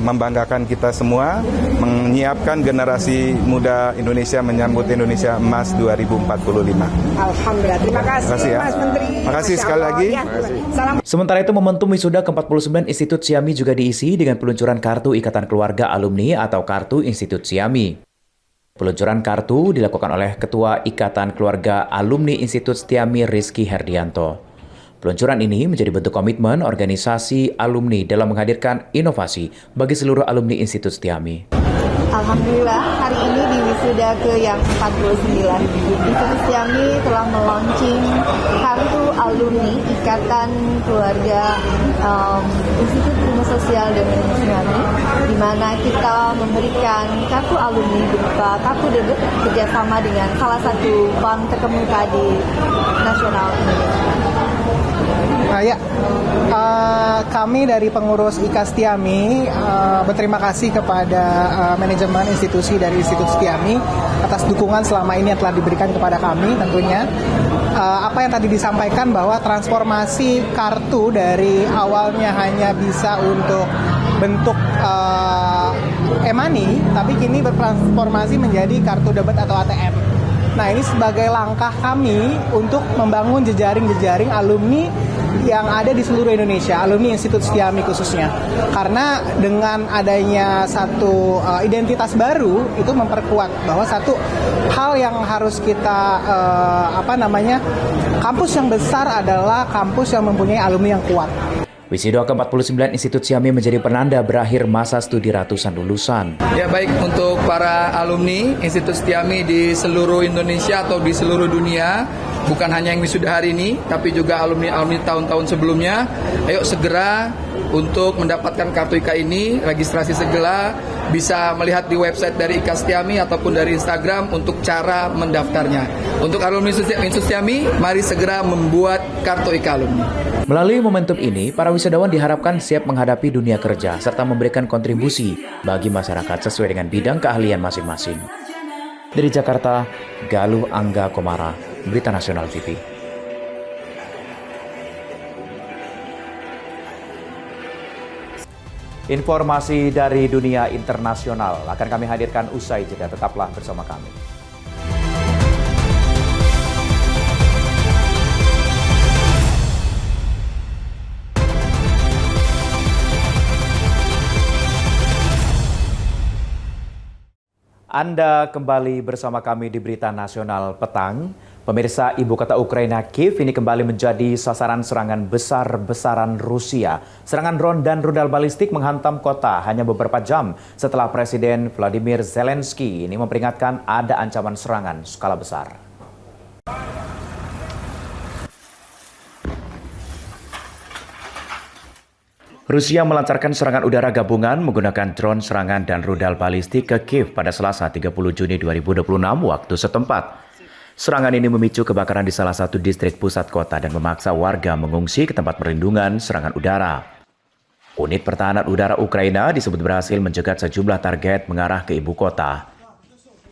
membanggakan kita semua, menyiapkan generasi muda Indonesia menyambut Indonesia Emas 2045. Alhamdulillah, terima kasih ya. Mas Menteri. Terima kasih sekali lagi. Salam. Sementara itu, momentum wisuda ke-49 Institut Setiami juga diisi dengan peluncuran Kartu Ikatan Keluarga Alumni atau Kartu Institut Setiami. Peluncuran kartu dilakukan oleh Ketua Ikatan Keluarga Alumni Institut Setiami Rizky Herdianto. Peluncuran ini menjadi bentuk komitmen organisasi alumni dalam menghadirkan inovasi bagi seluruh alumni Institut Setiami. Alhamdulillah, hari ini di wisuda ke yang 49, Institut Setiami telah meluncing Kartu Alumni Ikatan Keluarga Institut Ilmu Sosial dan Ilmu Setiami, di mana kita memberikan kartu alumni berupa kartu debit kerjasama dengan salah satu bank terkemuka di nasional Indonesia. Kami dari pengurus IKA Setiami berterima kasih kepada manajemen institusi dari Institut Setiami atas dukungan selama ini yang telah diberikan kepada kami tentunya. Apa yang tadi disampaikan bahwa transformasi kartu dari awalnya hanya bisa untuk bentuk e-money, tapi kini bertransformasi menjadi kartu debit atau ATM. Nah, ini sebagai langkah kami untuk membangun jejaring-jejaring alumni yang ada di seluruh Indonesia, alumni Institut Setiami khususnya. Karena dengan adanya satu identitas baru, itu memperkuat bahwa satu hal yang harus kita, kampus yang besar adalah kampus yang mempunyai alumni yang kuat. Wisuda ke-49 Institut Setiami menjadi penanda berakhir masa studi ratusan lulusan. Ya, baik untuk para alumni Institut Setiami di seluruh Indonesia atau di seluruh dunia, bukan hanya yang wisuda hari ini, tapi juga alumni-alumni tahun-tahun sebelumnya. Ayo segera untuk mendapatkan kartu IKA ini, registrasi segera, bisa melihat di website dari IKA Setiami ataupun dari Instagram untuk cara mendaftarnya. Untuk alumni Insustiami, mari segera membuat kartu e-alumni. Melalui momentum ini, para wisatawan diharapkan siap menghadapi dunia kerja serta memberikan kontribusi bagi masyarakat sesuai dengan bidang keahlian masing-masing. Dari Jakarta, Galuh Angga Komara, Berita Nasional TV. Informasi dari dunia internasional akan kami hadirkan usai jeda. Tetaplah bersama kami. Anda kembali bersama kami di Berita Nasional Petang. Pemirsa, ibu kota Ukraina Kiev ini kembali menjadi sasaran serangan besar-besaran Rusia. Serangan drone dan rudal balistik menghantam kota hanya beberapa jam setelah Presiden Vladimir Zelensky ini memperingatkan ada ancaman serangan skala besar. Rusia melancarkan serangan udara gabungan menggunakan drone serangan dan rudal balistik ke Kiev pada Selasa 30 Juni 2026 waktu setempat. Serangan ini memicu kebakaran di salah satu distrik pusat kota dan memaksa warga mengungsi ke tempat perlindungan serangan udara. Unit pertahanan udara Ukraina disebut berhasil mencegat sejumlah target mengarah ke ibu kota.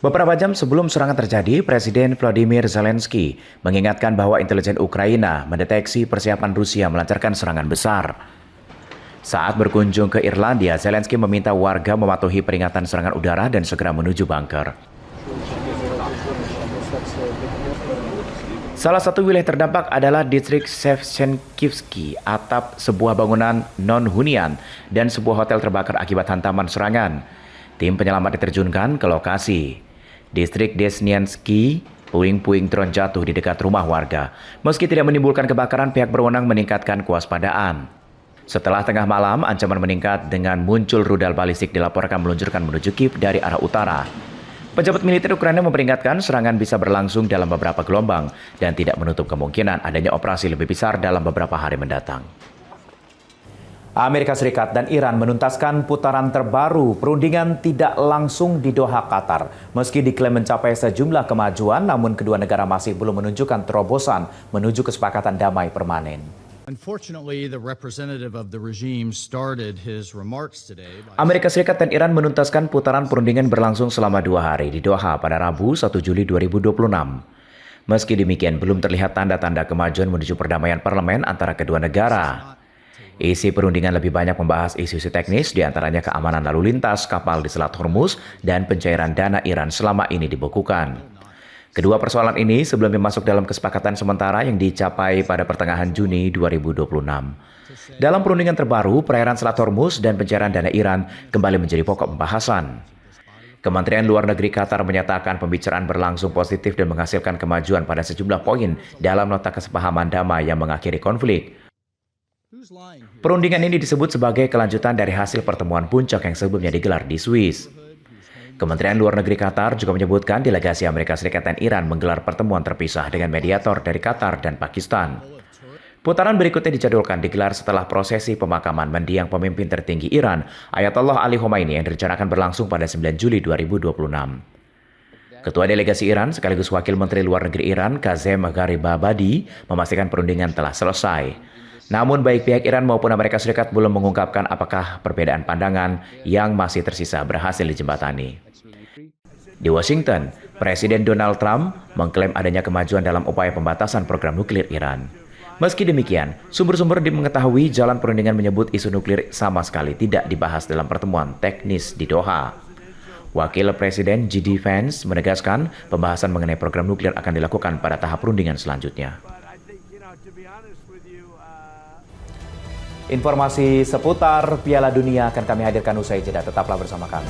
Beberapa jam sebelum serangan terjadi, Presiden Volodymyr Zelensky mengingatkan bahwa intelijen Ukraina mendeteksi persiapan Rusia melancarkan serangan besar. Saat berkunjung ke Irlandia, Zelensky meminta warga mematuhi peringatan serangan udara dan segera menuju bunker. Salah satu wilayah terdampak adalah distrik Shevchenkivsky, atap sebuah bangunan non-hunian dan sebuah hotel terbakar akibat hantaman serangan. Tim penyelamat diterjunkan ke lokasi. Distrik Desniansky, puing-puing drone jatuh di dekat rumah warga. Meski tidak menimbulkan kebakaran, pihak berwenang meningkatkan kewaspadaan. Setelah tengah malam, ancaman meningkat dengan muncul rudal balistik dilaporkan meluncurkan menuju Kiev dari arah utara. Pejabat militer Ukraina memperingatkan serangan bisa berlangsung dalam beberapa gelombang dan tidak menutup kemungkinan adanya operasi lebih besar dalam beberapa hari mendatang. Amerika Serikat dan Iran menuntaskan putaran terbaru perundingan tidak langsung di Doha, Qatar. Meski diklaim mencapai sejumlah kemajuan, namun kedua negara masih belum menunjukkan terobosan menuju kesepakatan damai permanen. Amerika Serikat dan Iran menuntaskan putaran perundingan berlangsung selama 2 hari di Doha pada Rabu 1 Juli 2026. Meski demikian, belum terlihat tanda-tanda kemajuan menuju perdamaian parlemen antara kedua negara. Isi perundingan lebih banyak membahas isu-isu teknis, diantaranya keamanan lalu lintas kapal di Selat Hormuz dan pencairan dana Iran selama ini dibekukan. Kedua persoalan ini sebelumnya masuk dalam kesepakatan sementara yang dicapai pada pertengahan Juni 2026. Dalam perundingan terbaru, perairan Selat Hormuz dan pencairan dana Iran kembali menjadi pokok pembahasan. Kementerian Luar Negeri Qatar menyatakan pembicaraan berlangsung positif dan menghasilkan kemajuan pada sejumlah poin dalam nota kesepahaman damai yang mengakhiri konflik. Perundingan ini disebut sebagai kelanjutan dari hasil pertemuan puncak yang sebelumnya digelar di Swiss. Kementerian Luar Negeri Qatar juga menyebutkan delegasi Amerika Serikat dan Iran menggelar pertemuan terpisah dengan mediator dari Qatar dan Pakistan. Putaran berikutnya dijadwalkan digelar setelah prosesi pemakaman mendiang pemimpin tertinggi Iran, Ayatollah Ali Khomeini, yang direncanakan berlangsung pada 9 Juli 2026. Ketua delegasi Iran sekaligus Wakil Menteri Luar Negeri Iran, Kazem Gharibabadi, memastikan perundingan telah selesai. Namun baik pihak Iran maupun Amerika Serikat belum mengungkapkan apakah perbedaan pandangan yang masih tersisa berhasil dijembatani. Di Washington, Presiden Donald Trump mengklaim adanya kemajuan dalam upaya pembatasan program nuklir Iran. Meski demikian, sumber-sumber mengetahui jalan perundingan menyebut isu nuklir sama sekali tidak dibahas dalam pertemuan teknis di Doha. Wakil Presiden J.D. Vance menegaskan pembahasan mengenai program nuklir akan dilakukan pada tahap perundingan selanjutnya. Informasi seputar Piala Dunia akan kami hadirkan usai jeda. Tetaplah bersama kami.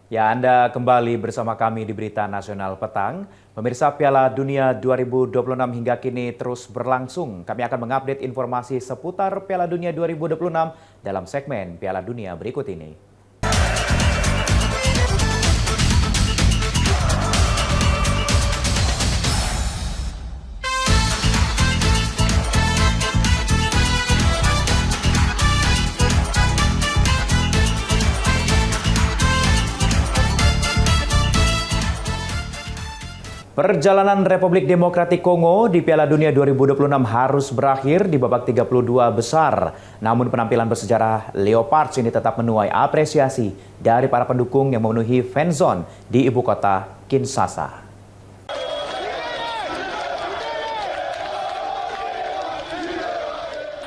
Ya, Anda kembali bersama kami di Berita Nasional Petang. Pemirsa, Piala Dunia 2026 hingga kini terus berlangsung. Kami akan mengupdate informasi seputar Piala Dunia 2026 dalam segmen Piala Dunia berikut ini. Perjalanan Republik Demokratik Kongo di Piala Dunia 2026 harus berakhir di babak 32 besar. Namun penampilan bersejarah Leopards ini tetap menuai apresiasi dari para pendukung yang memenuhi fanzone di ibu kota Kinshasa.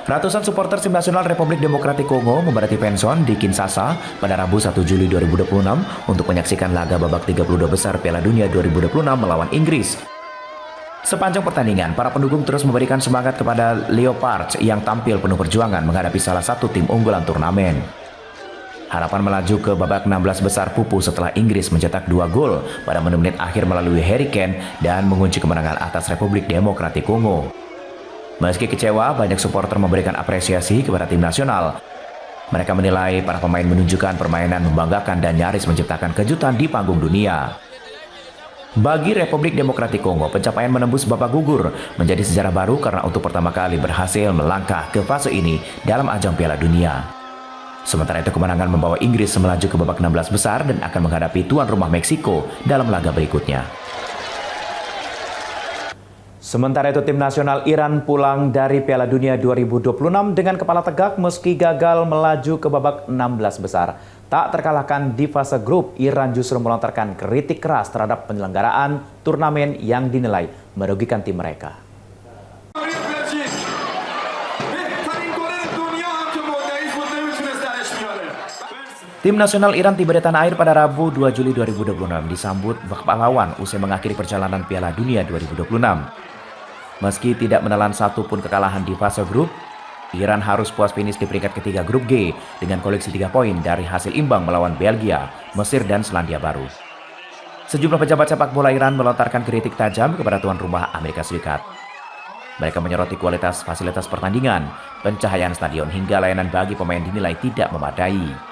Ratusan supporter tim nasional Republik Demokratik Kongo memadati fanzone di Kinshasa pada Rabu 1 Juli 2026 untuk menyaksikan laga babak 32 besar Piala Dunia 2026 melawan Inggris. Sepanjang pertandingan, para pendukung terus memberikan semangat kepada Leopards yang tampil penuh perjuangan menghadapi salah satu tim unggulan turnamen. Harapan melaju ke babak 16 besar pupus setelah Inggris mencetak 2 gol pada menit-menit akhir melalui Harry Kane dan mengunci kemenangan atas Republik Demokratik Kongo. Meski kecewa, banyak supporter memberikan apresiasi kepada tim nasional. Mereka menilai para pemain menunjukkan permainan membanggakan dan nyaris menciptakan kejutan di panggung dunia. Bagi Republik Demokratik Kongo, pencapaian menembus babak gugur menjadi sejarah baru karena untuk pertama kali berhasil melangkah ke fase ini dalam ajang Piala Dunia. Sementara itu, kemenangan membawa Inggris melaju ke babak 16 besar dan akan menghadapi tuan rumah Meksiko dalam laga berikutnya. Sementara itu, tim nasional Iran pulang dari Piala Dunia 2026 dengan kepala tegak meski gagal melaju ke babak 16 besar. Tak terkalahkan di fase grup, Iran justru melontarkan kritik keras terhadap penyelenggaraan turnamen yang dinilai merugikan tim mereka. Tim nasional Iran tiba di tanah air pada Rabu 2 Juli 2026 disambut bak pahlawan usai mengakhiri perjalanan Piala Dunia 2026. Meski tidak menelan satupun kekalahan di fase grup, Iran harus puas finish di peringkat ketiga grup G dengan koleksi 3 poin dari hasil imbang melawan Belgia, Mesir, dan Selandia Baru. Sejumlah pejabat sepak bola Iran melontarkan kritik tajam kepada tuan rumah Amerika Serikat. Mereka menyoroti kualitas fasilitas pertandingan, pencahayaan stadion, hingga layanan bagi pemain dinilai tidak memadai.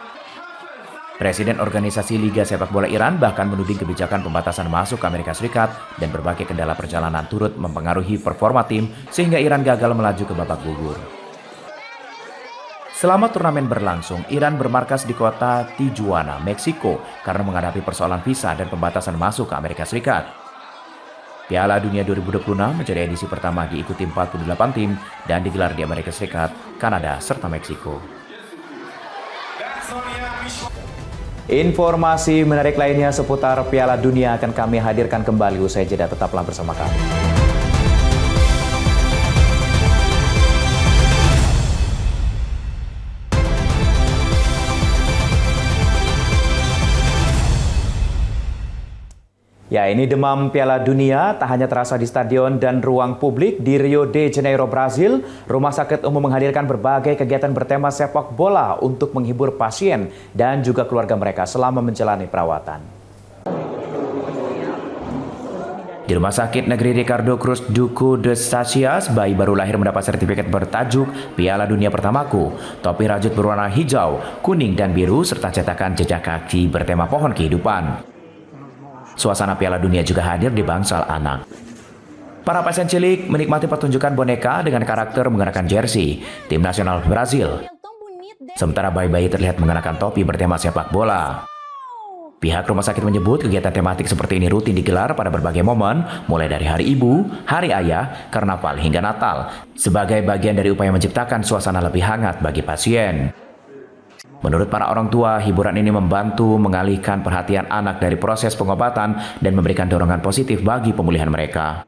Presiden organisasi Liga Sepak Bola Iran bahkan menuding kebijakan pembatasan masuk ke Amerika Serikat dan berbagai kendala perjalanan turut mempengaruhi performa tim sehingga Iran gagal melaju ke babak gugur. Selama turnamen berlangsung, Iran bermarkas di kota Tijuana, Meksiko karena menghadapi persoalan visa dan pembatasan masuk ke Amerika Serikat. Piala Dunia 2026 menjadi edisi pertama diikuti 48 tim dan digelar di Amerika Serikat, Kanada, serta Meksiko. Informasi menarik lainnya seputar Piala Dunia akan kami hadirkan kembali usai jeda. Tetaplah bersama kami. Ya, ini demam Piala Dunia tak hanya terasa di stadion dan ruang publik di Rio de Janeiro, Brazil. Rumah Sakit Umum menghadirkan berbagai kegiatan bertema sepak bola untuk menghibur pasien dan juga keluarga mereka selama menjalani perawatan. Di Rumah Sakit Negeri Ricardo Cruz Duque de Caxias, bayi baru lahir mendapat sertifikat bertajuk Piala Dunia Pertamaku, topi rajut berwarna hijau, kuning, dan biru, serta cetakan jejak kaki bertema pohon kehidupan. Suasana Piala Dunia juga hadir di bangsal anak. Para pasien cilik menikmati pertunjukan boneka dengan karakter menggunakan jersey tim nasional Brazil. Sementara bayi-bayi terlihat mengenakan topi bertema sepak bola. Pihak rumah sakit menyebut kegiatan tematik seperti ini rutin digelar pada berbagai momen, mulai dari Hari Ibu, Hari Ayah, Karnaval, hingga Natal, sebagai bagian dari upaya menciptakan suasana lebih hangat bagi pasien. Menurut para orang tua, hiburan ini membantu mengalihkan perhatian anak dari proses pengobatan dan memberikan dorongan positif bagi pemulihan mereka.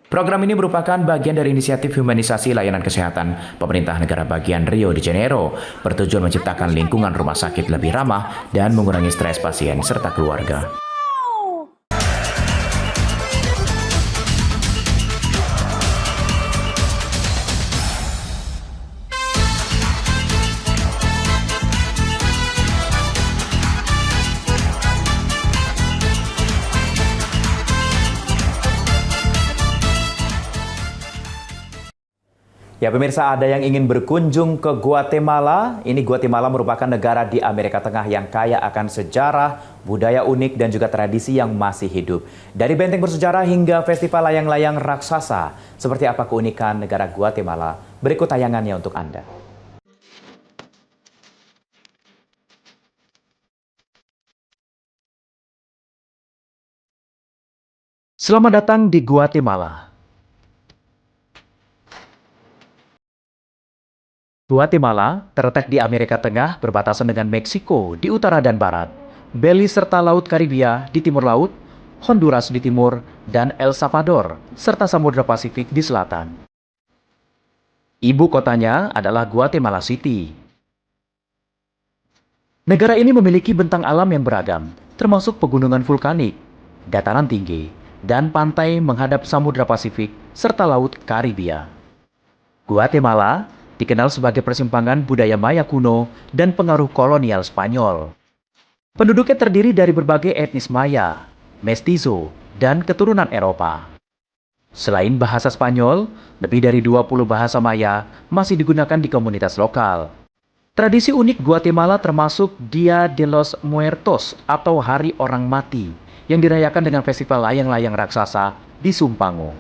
Program ini merupakan bagian dari inisiatif humanisasi layanan kesehatan pemerintah negara bagian Rio de Janeiro, bertujuan menciptakan lingkungan rumah sakit lebih ramah dan mengurangi stres pasien serta keluarga. Ya pemirsa, ada yang ingin berkunjung ke Guatemala. Ini Guatemala merupakan negara di Amerika Tengah yang kaya akan sejarah, budaya unik, dan juga tradisi yang masih hidup. Dari benteng bersejarah hingga festival layang-layang raksasa. Seperti apa keunikan negara Guatemala? Berikut tayangannya untuk Anda. Selamat datang di Guatemala. Guatemala terletak di Amerika Tengah berbatasan dengan Meksiko di utara dan barat, Belize serta Laut Karibia di timur laut, Honduras di timur, dan El Salvador serta Samudra Pasifik di selatan. Ibu kotanya adalah Guatemala City. Negara ini memiliki bentang alam yang beragam, termasuk pegunungan vulkanik, dataran tinggi, dan pantai menghadap Samudra Pasifik serta Laut Karibia. Guatemala dikenal sebagai persimpangan budaya Maya kuno dan pengaruh kolonial Spanyol. Penduduknya terdiri dari berbagai etnis Maya, Mestizo, dan keturunan Eropa. Selain bahasa Spanyol, lebih dari 20 bahasa Maya masih digunakan di komunitas lokal. Tradisi unik Guatemala termasuk Dia de los Muertos atau Hari Orang Mati yang dirayakan dengan festival layang-layang raksasa di Sumpango.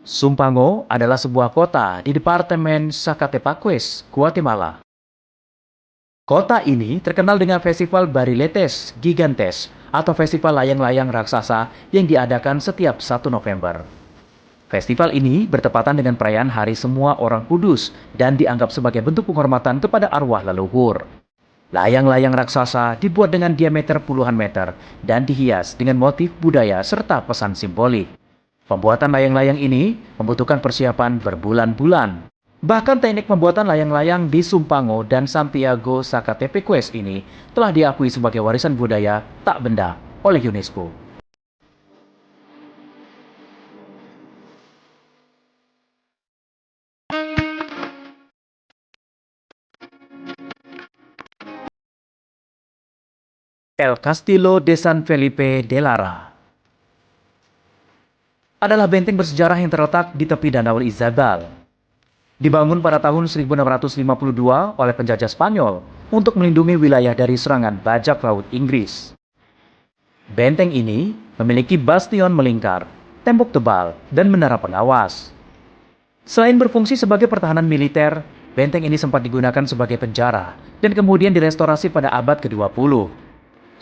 Sumpango adalah sebuah kota di Departemen Zacatepeques, Guatemala. Kota ini terkenal dengan festival Bariletes Gigantes atau festival layang-layang raksasa yang diadakan setiap 1 November. Festival ini bertepatan dengan perayaan Hari Semua Orang Kudus dan dianggap sebagai bentuk penghormatan kepada arwah leluhur. Layang-layang raksasa dibuat dengan diameter puluhan meter dan dihias dengan motif budaya serta pesan simbolik. Pembuatan layang-layang ini membutuhkan persiapan berbulan-bulan. Bahkan teknik pembuatan layang-layang di Sumpango dan Santiago Zacatepeques ini telah diakui sebagai warisan budaya tak benda oleh UNESCO. El Castillo de San Felipe de Lara adalah benteng bersejarah yang terletak di tepi Danau Izabal. Dibangun pada tahun 1652 oleh penjajah Spanyol untuk melindungi wilayah dari serangan bajak laut Inggris. Benteng ini memiliki bastion melingkar, tembok tebal, dan menara pengawas. Selain berfungsi sebagai pertahanan militer, benteng ini sempat digunakan sebagai penjara dan kemudian direstorasi pada abad ke-20.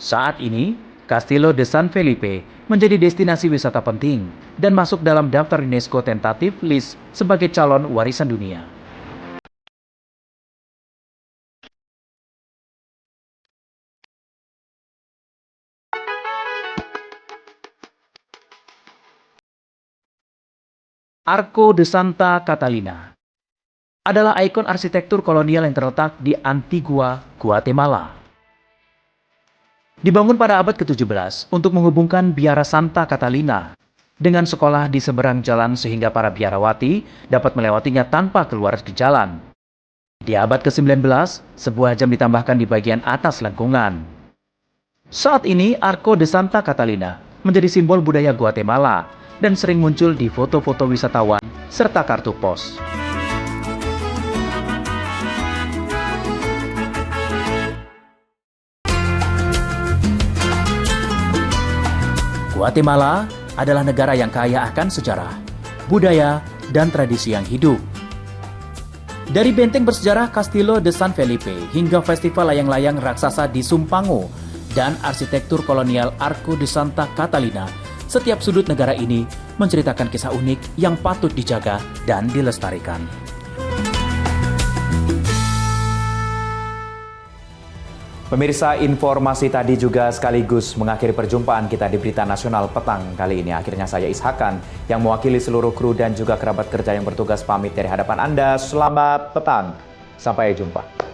Saat ini, Castillo de San Felipe menjadi destinasi wisata penting dan masuk dalam daftar UNESCO Tentative List sebagai calon warisan dunia. Arco de Santa Catalina adalah ikon arsitektur kolonial yang terletak di Antigua, Guatemala. Dibangun pada abad ke-17 untuk menghubungkan biara Santa Catalina dengan sekolah di seberang jalan sehingga para biarawati dapat melewatinya tanpa keluar ke jalan. Di abad ke-19, sebuah jam ditambahkan di bagian atas lengkungan. Saat ini, Arco de Santa Catalina menjadi simbol budaya Guatemala dan sering muncul di foto-foto wisatawan serta kartu pos. Guatemala adalah negara yang kaya akan sejarah, budaya, dan tradisi yang hidup. Dari benteng bersejarah Castillo de San Felipe hingga festival layang-layang raksasa di Sumpango dan arsitektur kolonial Arco de Santa Catalina, setiap sudut negara ini menceritakan kisah unik yang patut dijaga dan dilestarikan. Pemirsa, informasi tadi juga sekaligus mengakhiri perjumpaan kita di Berita Nasional Petang kali ini. Akhirnya saya Ishakan yang mewakili seluruh kru dan juga kerabat kerja yang bertugas pamit dari hadapan Anda. Selamat petang. Sampai jumpa.